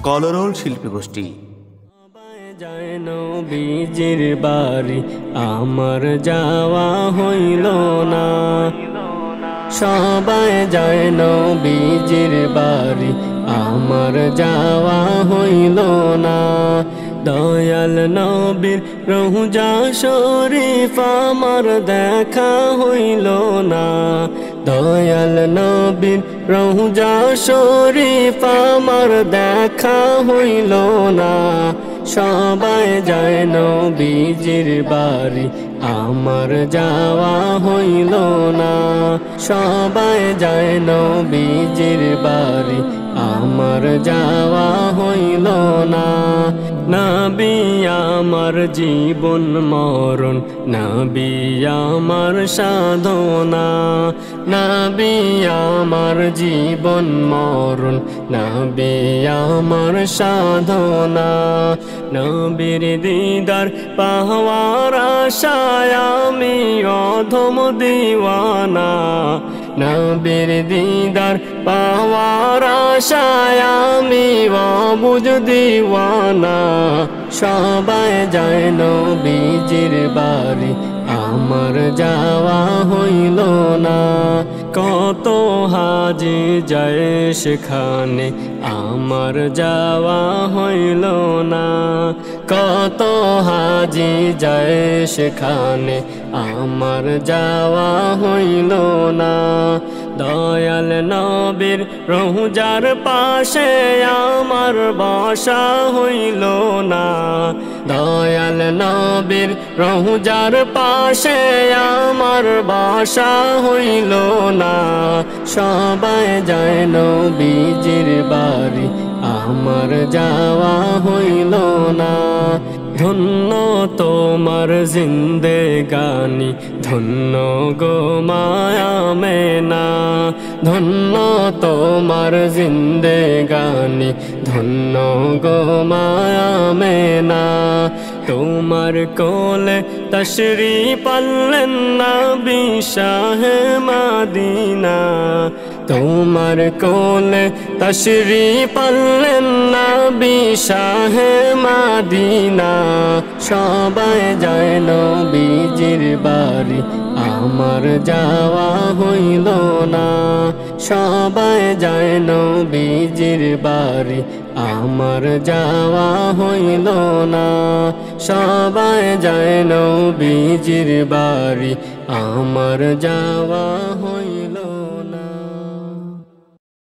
কলরোল শিল্পী গোষ্ঠী। যায় নবীজির বাড়ি আমার যাওয়া হইল না, সবাই যায় নবীজির বাড়ি আমার যাওয়া হইল না। দয়াল নবীর রওজা শরীফ আমার দেখা হইল না, দয়াল নবীর রওজা শরীফ আমার দেখা হইল না। সবাই যায় নবীজির বাড়ি আমার যাওয়া হইল না, সবাই যায় নবীজির বাড়ি আমার যাওয়া হইল না। নবী আমার জীবন মরণ, নবী আমার সাধনা, নবী আমার জীবন মরণ, নবী আমার সাধনা। নবীর দিদার পাওয়ার আশায় আমি অধম দিওয়ানা, নবীর দিদার পাওয়ার আশায় আমি অবুঝ দিওয়ানা। সবাই যায় নবীজির বাড়ি আমার যাওয়া হইল না, কত হাজি যায় সেখানে আমার যাওয়া হইল না, কত হাজি যায় সেখানে আমার যাওয়া হইল না। দয়াল নবীর রওজার পাশে আমার বসা হইল না, দয়াল নবীর রওজার পাশে আমার বসা হইল না। সবাই যায় নবীজির বাড়ি আমার যাওয়া হইল না। ধন্য তোমার জিন্দেগানি, ধন্য গো মায়া মেনা, ধন্য তোমার জিন্দেগানি, ধন্য গো মায়া মেনা। তোমার কোলে তশরিফ আনলেন নবী শাহে মদিনা, তোমার কোলে তশরিফ আনলেন নবী শাহে মদিনা। সবাই যায় নবীজির বাড়ি আমার যাওয়া হইল না, সবাই যায় নবীজির বাড়ি আমার যাওয়া হইল না, সবাই যায় নবীজির বাড়ি আমার যাওয়া হইল।